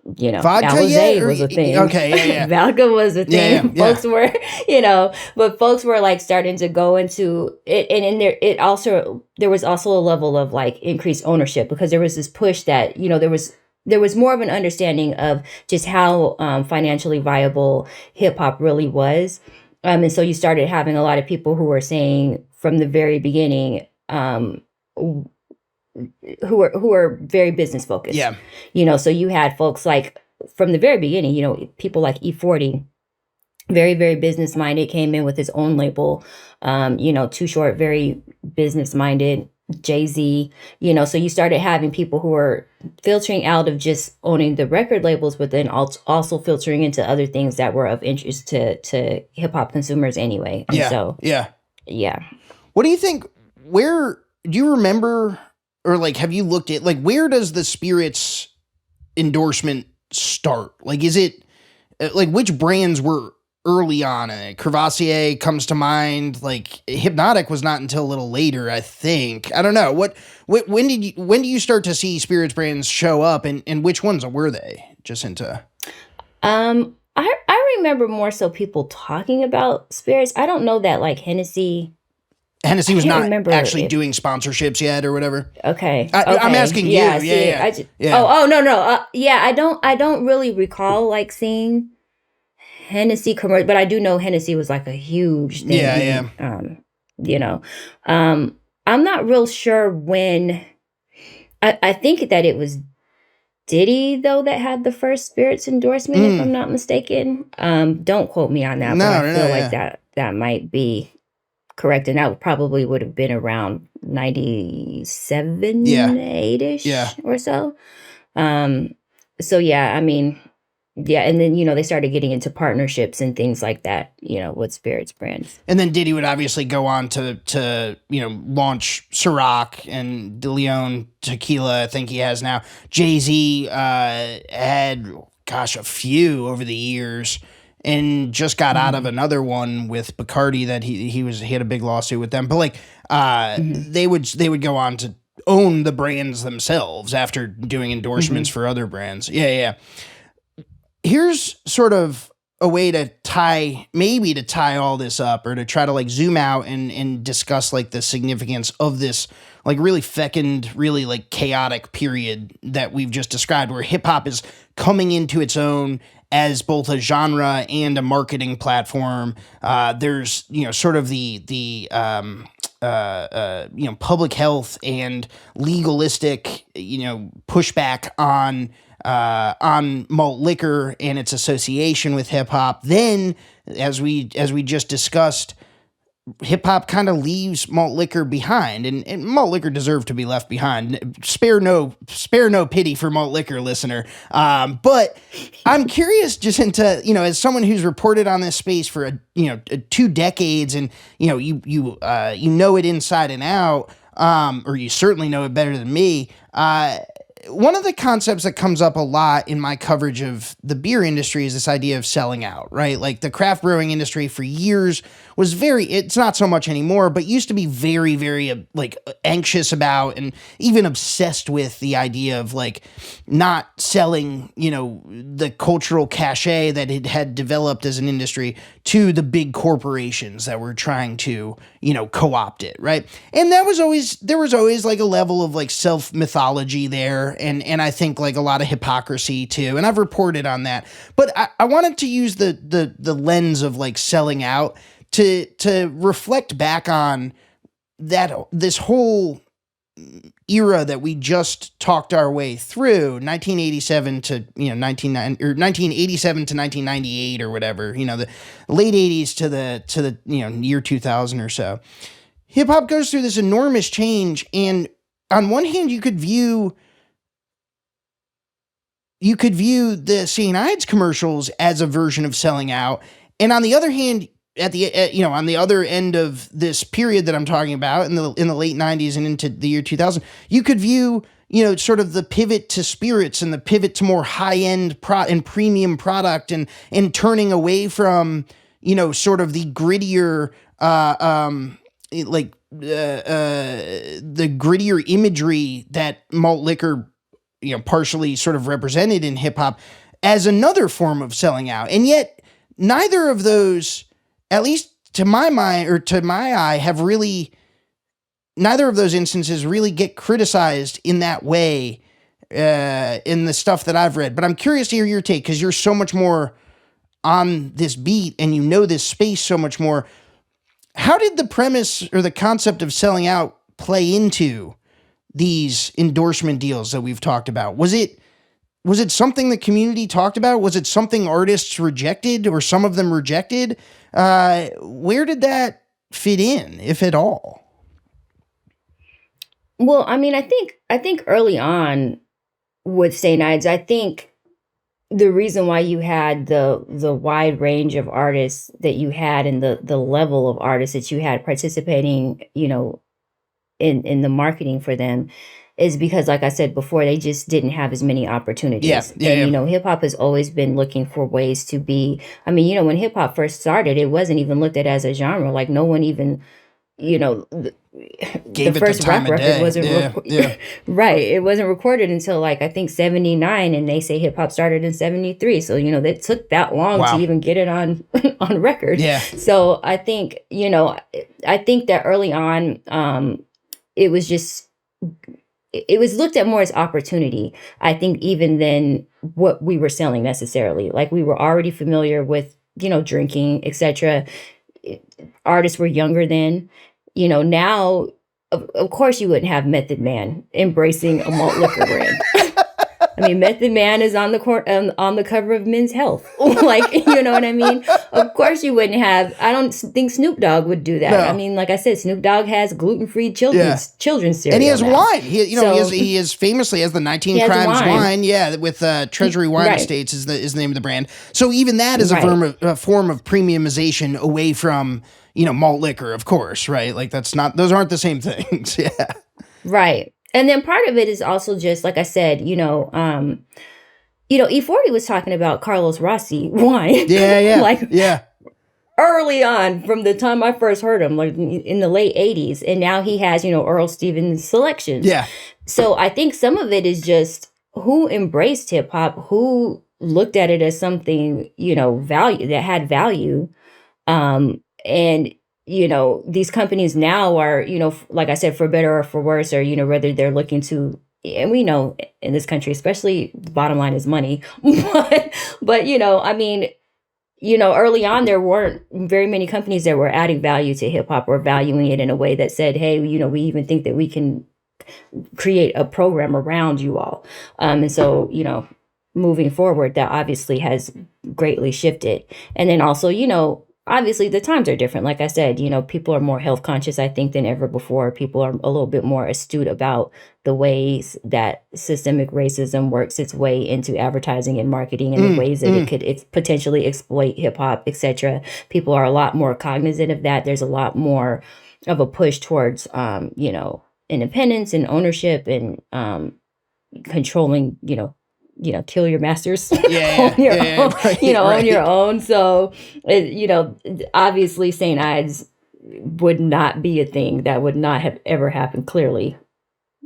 vodka Alizé was a thing. Okay, yeah. Vodka was a thing. Yeah. Folks were, but folks were like starting to go into it, and in there was also a level of like increased ownership because there was this push that there was more of an understanding of just how financially viable hip hop really was, and so you started having a lot of people who were saying from the very beginning. Who are very business focused. Yeah. So you had folks like from the very beginning, people like E40, very, very business minded, came in with his own label. Too Short, very business minded. Jay-Z, so you started having people who are filtering out of just owning the record labels, but then also filtering into other things that were of interest to hip hop consumers anyway. And yeah. What do you think? Where do you remember? Or like, have you looked at like where does the spirits endorsement start? Like, is it like which brands were early on? Crevassier comes to mind. Like, Hypnotic was not until a little later, I think. I don't know when do you start to see spirits brands show up, and which ones were they? Jacinta? I remember more so people talking about spirits. I don't know that like Hennessy Was not actually doing sponsorships yet or whatever. Okay. I'm asking you. Yeah. No. Yeah, I don't really recall like seeing Hennessy commercial, but I do know Hennessy was like a huge thing. Yeah. You know, I'm not real sure when. I think that it was Diddy though that had the first spirits endorsement, if I'm not mistaken. Don't quote me on that, but I feel like that might be correct, and that probably would have been around 97, 8-ish or so. So yeah, I mean, yeah, and then they started getting into partnerships and things like that, with spirits brands. And then Diddy would obviously go on to launch Ciroc and De Leon tequila. I think he has now. Jay-Z had a few over the years, and just got out of another one with Bacardi that he had a big lawsuit with them. But like they would go on to own the brands themselves after doing endorsements for other brands. Yeah. Here's sort of a way to tie all this up, or to try to like zoom out and discuss like the significance of this like really fecund, really like chaotic period that we've just described, where hip hop is coming into its own as both a genre and a marketing platform. There's sort of the public health and legalistic pushback on malt liquor and its association with hip hop. Then, as we just discussed, hip hop kind of leaves malt liquor behind, and malt liquor deserved to be left behind. Spare no pity for malt liquor, listener. But I'm curious, Jacinta, as someone who's reported on this space for 2 decades, and you know it inside and out, or you certainly know it better than me. One of the concepts that comes up a lot in my coverage of the beer industry is this idea of selling out, right? Like the craft brewing industry for years was it's not so much anymore, but used to be very, very like anxious about and even obsessed with the idea of like not selling, the cultural cachet that it had developed as an industry to the big corporations that were trying to, co-opt it, right? And there was always like a level of like self-mythology there, and I think like a lot of hypocrisy too, and I've reported on that. But I wanted to use the lens of like selling out to reflect back on this whole era that we just talked our way through, 1987 to 1987 to 1998 or whatever, the late 80s to the year 2000 or so. Hip hop goes through this enormous change, and on one hand you could view the St. Ides commercials as a version of selling out, and on the other hand, on the other end of this period that I'm talking about in the late 90s and into the year 2000, you could view sort of the pivot to spirits and the pivot to more high end and premium product, and turning away from sort of the grittier the grittier imagery that malt liquor partially sort of represented in hip hop as another form of selling out. And yet neither of those, at least to my mind or to my eye, neither of those instances really get criticized in that way in the stuff that I've read. But I'm curious to hear your take, because you're so much more on this beat and this space so much more. How did the premise or the concept of selling out play into these endorsement deals that we've talked about? Was it something the community talked about? Was it something artists rejected, or some of them rejected? Where did that fit in, if at all? Well, I mean, I think early on with St. Ides, I think the reason why you had the wide range of artists that you had, and the level of artists that you had participating, in the marketing for them, is because, like I said before, they just didn't have as many opportunities. And hip hop has always been looking for ways to be. I mean, when hip hop first started, it wasn't even looked at as a genre. Like no one even you know, Gave the it first the time rap of record day. wasn't Yeah. right. It wasn't recorded until like I think 79, and they say hip hop started in 73. So that took that long to Wow. even get it on on record. Yeah. So I think I think that early on, it was just it was looked at more as opportunity. I think even than what we were selling necessarily. Like we were already familiar with drinking, etc. Artists were younger then. Now, of course, you wouldn't have Method Man embracing a malt liquor brand. I mean, Method Man is on the cover of Men's Health. Like, you know what I mean? Of course you wouldn't have. I don't think Snoop Dogg would do that. No. I mean, like I said, Snoop Dogg has gluten-free children's cereal. And he has now. wine. He is famously has the 19 Crimes wine. Yeah, with Treasury Wine Estates is the name of the brand. So even that is a form of premiumization away from malt liquor, of course, right? Like those aren't the same things. Yeah. Right. And then part of it is also just, like I said, E40 was talking about Carlos Rossi wine. Yeah. Early on, from the time I first heard him, like in the late 80s. And now he has, Earl Stevens selections. Yeah. So I think some of it is just who embraced hip hop, who looked at it as something, value that had value. And these companies now are, like I said, for better or for worse, or, whether they're looking to, and we know in this country, especially the bottom line is money. but I mean, early on, there weren't very many companies that were adding value to hip hop or valuing it in a way that said, hey, we even think that we can create a program around you all. And so, moving forward, that obviously has greatly shifted. And then also, obviously the times are different. Like I said, people are more health conscious, I think, than ever before. People are a little bit more astute about the ways that systemic racism works its way into advertising and marketing, and the ways that it could potentially exploit hip hop, etc. People are a lot more cognizant of that. There's a lot more of a push towards, independence and ownership and controlling, kill your masters on your own, on your own. So, obviously St. Ides would not be a thing. That would not have ever happened clearly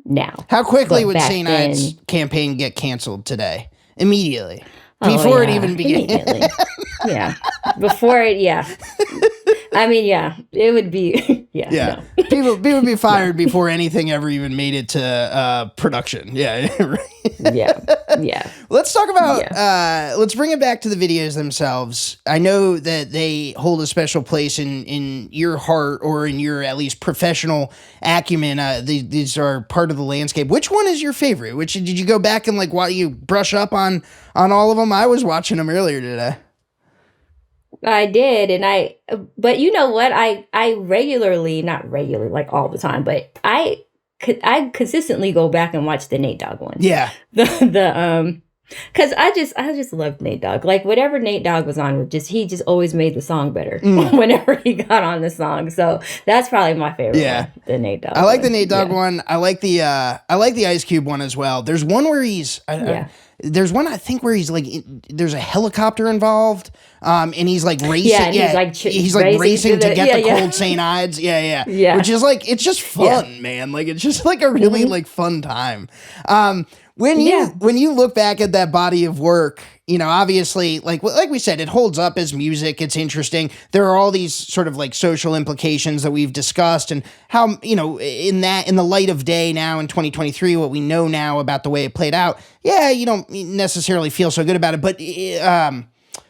now. How quickly would St. Ides campaign get canceled today? Immediately. Before it even began. Yeah. Before it, I mean, it would be, No. People would be fired before anything ever even made it to production. Yeah. Yeah. Let's talk about, let's bring it back to the videos themselves. I know that they hold a special place in your heart, or in your at least professional acumen. These are part of the landscape. Which one is your favorite? Which did you go back and while you brush up on all of them? I was watching them earlier today. I did, but you know what? I regularly, not regularly, like all the time, but I consistently go back and watch the Nate Dogg one. Yeah. Because I just loved Nate Dogg. Like whatever Nate Dogg was on, he just always made the song better whenever he got on the song. So that's probably my favorite one, the Nate Dogg. I like the Nate Dogg one. I like the Ice Cube one as well. There's one where he's there's one I think where he's there's a helicopter involved, and he's racing. Yeah, he's racing to get the cold St. Ides. Yeah. Which is it's just fun, man. It's just a really fun time. When you look back at that body of work, obviously, like we said, it holds up as music. It's interesting. There are all these sort of social implications that we've discussed, and how, in the light of day now in 2023, what we know now about the way it played out, you don't necessarily feel so good about it. But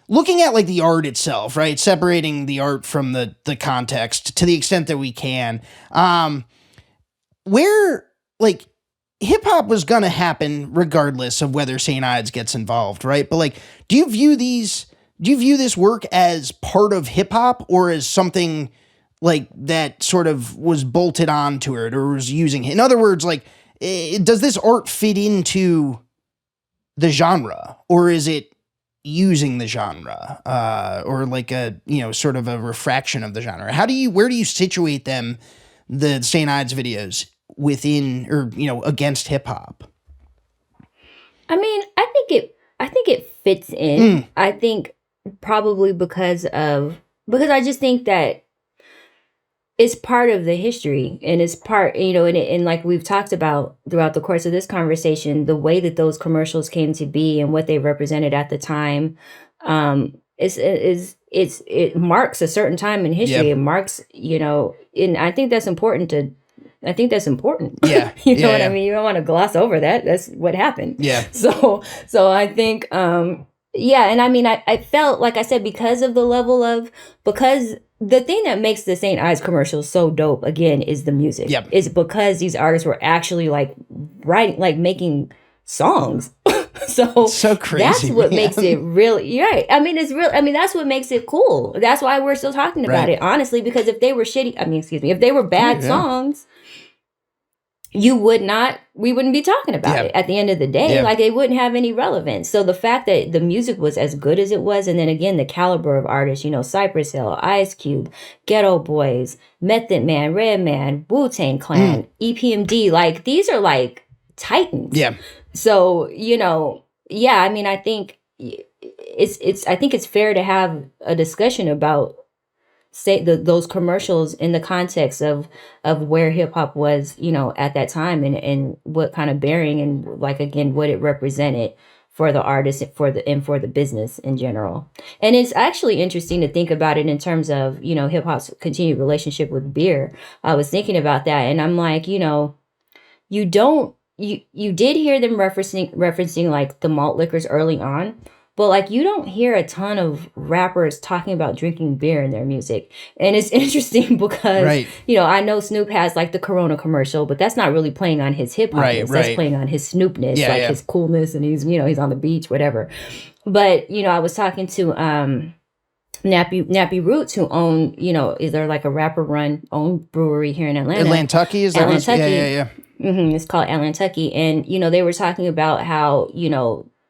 looking at the art itself, right? Separating the art from the context to the extent that we can, where hip hop was going to happen regardless of whether St. Ides gets involved, right? But do you view this work as part of hip hop, or as something that sort of was bolted onto it, or was using it? In other words, does this art fit into the genre, or is it using the genre, or a sort of a refraction of the genre? Where do you situate them, the St. Ides videos, within, or against hip hop? I mean, I think it fits in. I think probably because I just think that it's part of the history, and it's part, and like we've talked about throughout the course of this conversation, the way that those commercials came to be and what they represented at the time, it marks a certain time in history. It marks, and I think that's important. Yeah. You know what I mean? You don't want to gloss over that. That's what happened. Yeah. So I think, and I mean, I felt, like I said, because the thing that makes the St. Ides commercial so dope, again, is the music. Yep. It's because these artists were actually like writing, like making songs. So crazy. That's what makes it really, right. I mean, it's real. I mean, that's what makes it cool. That's why we're still talking about it, honestly, because if they were if they were bad songs, we wouldn't be talking about it at the end of the day. Like, it wouldn't have any relevance. So the fact that the music was as good as it was, and then again, the caliber of artists, Cypress Hill, Ice Cube, Ghetto Boys, Method Man, Redman, Wu-Tang Clan, EPMD, like, these are like titans. Yeah. So, I mean, I think it's fair to have a discussion about those commercials in the context of where hip hop was, at that time, and what kind of bearing and, like, again, what it represented for the artist, for the business in general. And it's actually interesting to think about it in terms of, hip hop's continued relationship with beer. I was thinking about that, and I'm like, you did hear them referencing like the malt liquors early on, but like, you don't hear a ton of rappers talking about drinking beer in their music. And it's interesting because, I know Snoop has like the Corona commercial, but that's not really playing on his hip hopness. That's playing on his Snoopness, his coolness, and he's, he's on the beach, whatever. But, I was talking to Nappy Roots, who own, they're like a rapper-owned brewery here in Atlanta. Atlantucky, is that what? Yeah. Mm-hmm. It's called Atlantucky. And, they were talking about how,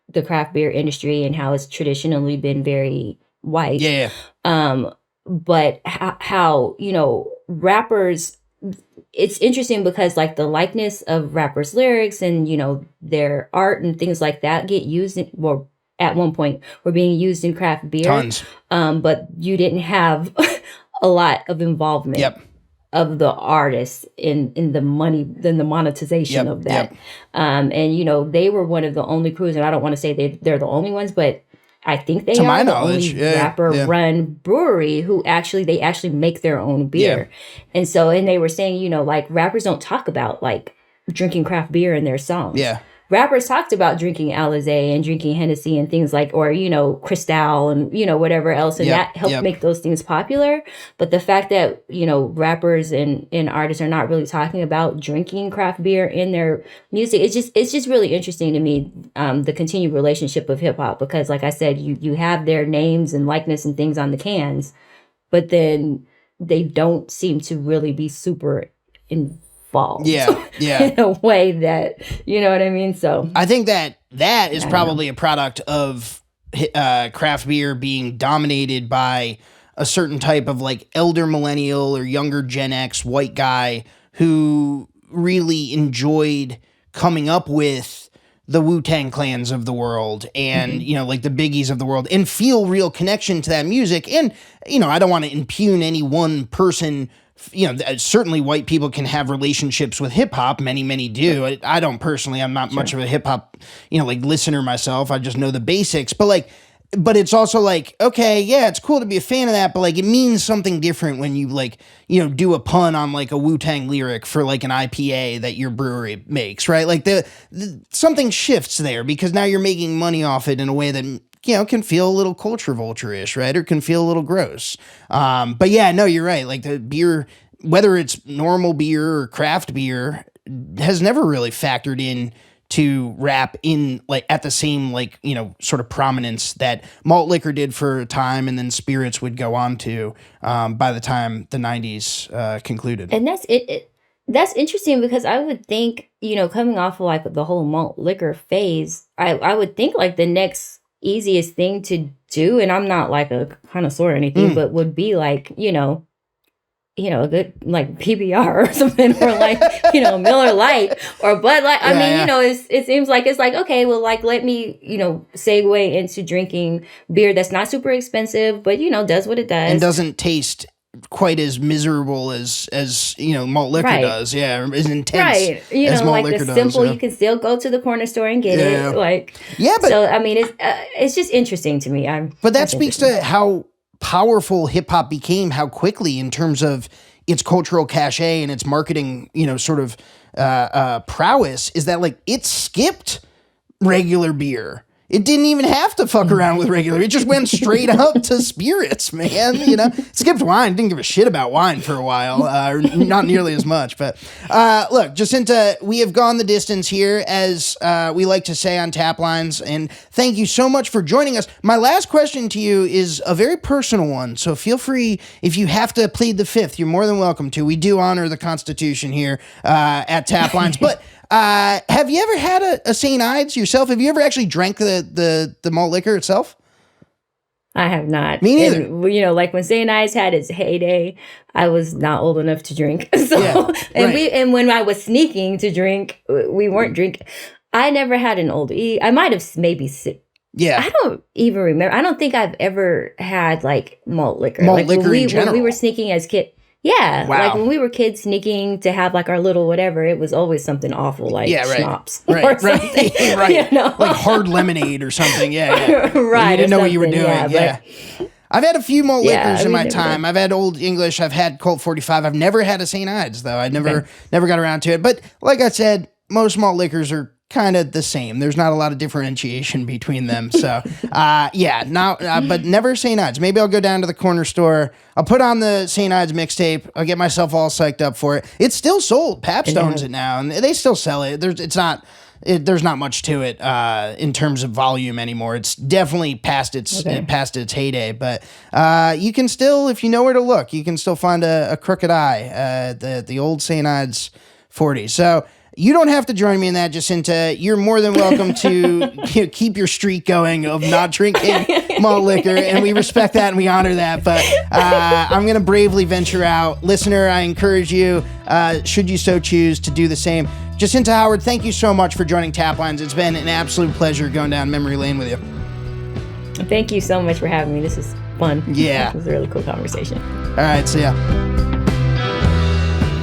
the craft beer industry and how it's traditionally been very white. Yeah. But how, rappers, it's interesting because like the likeness of rappers' lyrics and, their art and things like that get used at one point were being used in craft beer. Tons. But you didn't have a lot of involvement. Of the artists in the money, then the monetization of that. And, they were one of the only crews, and I don't want to say they're the only ones, but I think they are the only rapper-run brewery who they actually make their own beer. And so, and they were saying, like, rappers don't talk about, like, drinking craft beer in their songs. Rappers talked about drinking Alizé and drinking Hennessy and things like, or, Cristal and, whatever else. And that helped make those things popular. But the fact that, rappers and artists are not really talking about drinking craft beer in their music, it's just really interesting to me, the continued relationship of hip hop. Because like I said, you have their names and likeness and things on the cans, but then they don't seem to really be super involved. In a way that, you know what I mean? So I think that is probably a product of craft beer being dominated by a certain type of like elder millennial or younger Gen X white guy who really enjoyed coming up with the Wu-Tang Clans of the world and, like the Biggies of the world, and feel real connection to that music. And, I don't want to impugn any one person. Certainly white people can have relationships with hip hop. Many, many do. I don't personally. I'm not much of a hip hop, like listener myself. I just know the basics. But it's also like, okay, yeah, it's cool to be a fan of that, but like it means something different when you like, do a pun on like a Wu-Tang lyric for like an IPA that your brewery makes, right? Like something shifts there because now you're making money off it in a way that can feel a little culture vulture-ish, right? Or can feel a little gross. But yeah, no, you're right. Like the beer, whether it's normal beer or craft beer, has never really factored in to rap in like at the same like, sort of prominence that malt liquor did for a time, and then spirits would go on to by the time the 90s concluded. And that's it. That's interesting because I would think, coming off of like the whole malt liquor phase, I would think like the next easiest thing to do, and I'm not like a connoisseur or anything, but would be like, a good like PBR or something, or like, Miller Lite or Bud Light. I mean, it seems like it's like, okay, well, like, let me, segue into drinking beer that's not super expensive, but, does what it does. And doesn't taste quite as miserable as malt liquor does. Yeah, as intense. Right. As malt like liquor the does, simple, yeah. you can still go to the corner store and get it. But so I mean, it's just interesting to me. But that speaks to how powerful hip hop became, how quickly in terms of its cultural cachet and its marketing, sort of prowess, is that like it skipped regular beer. It didn't even have to fuck around with regular. It just went straight up to spirits, man. Skipped wine. Didn't give a shit about wine for a while. Not nearly as much. But look, Jacinta, we have gone the distance here, as we like to say on Taplines. And thank you so much for joining us. My last question to you is a very personal one. So feel free, if you have to plead the fifth, you're more than welcome to. We do honor the Constitution here at Taplines. But have you ever had a St. Ides yourself? Have you ever actually drank the malt liquor itself? I have not. Me neither. And, like when St. Ides had its heyday, I was not old enough to drink. So, and when I was sneaking to drink, we weren't drinking. I never had an Olde E. I might have maybe Yeah. I don't even remember. I don't think I've ever had like malt liquor. Liquor in general. When we were sneaking as kids. Yeah, wow. Like when we were kids sneaking to have like our little whatever, it was always something awful like schnapps right. right. Like hard lemonade or something. Yeah. Right. You didn't know what you were doing. Yeah. I've had a few malt liquors in my time. I've had Olde English. I've had Colt 45. I've never had a St. Ides though. I never got around to it. But like I said, most malt liquors are kind of the same. There's not a lot of differentiation between them. So, but never St. Ides. Maybe I'll go down to the corner store. I'll put on the St. Ides mixtape. I'll get myself all psyched up for it. It's still sold. Pabst owns it now, and they still sell it. There's not much to it in terms of volume anymore. It's definitely past its heyday. But you can still, if you know where to look, you can still find a Crooked Eye, the old St. Ides 40. So. You don't have to join me in that, Jacinta. You're more than welcome to keep your streak going of not drinking malt liquor, and we respect that and we honor that. But I'm going to bravely venture out. Listener, I encourage you, should you so choose, to do the same. Jacinta Howard, thank you so much for joining Taplines. It's been an absolute pleasure going down memory lane with you. Thank you so much for having me. This is fun. Yeah. It was a really cool conversation. All right, see ya.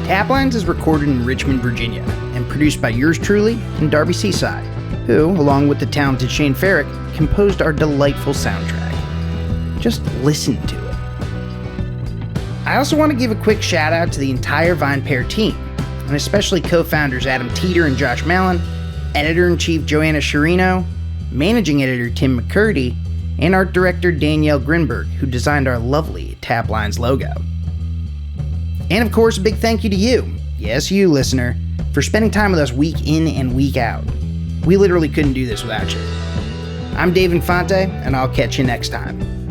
Taplines is recorded in Richmond, Virginia, and produced by yours truly and Darby Seaside, who, along with the talented Shane Farrick, composed our delightful soundtrack. Just listen to it. I also want to give a quick shout out to the entire VinePair team, and especially co-founders Adam Teeter and Josh Mallon, editor-in-chief Joanna Sciarrino, managing editor Tim McCurdy, and art director Danielle Grinberg, who designed our lovely Taplines logo. And of course, a big thank you to you, yes, you listener, for spending time with us week in and week out. We literally couldn't do this without you. I'm Dave Infante, and I'll catch you next time.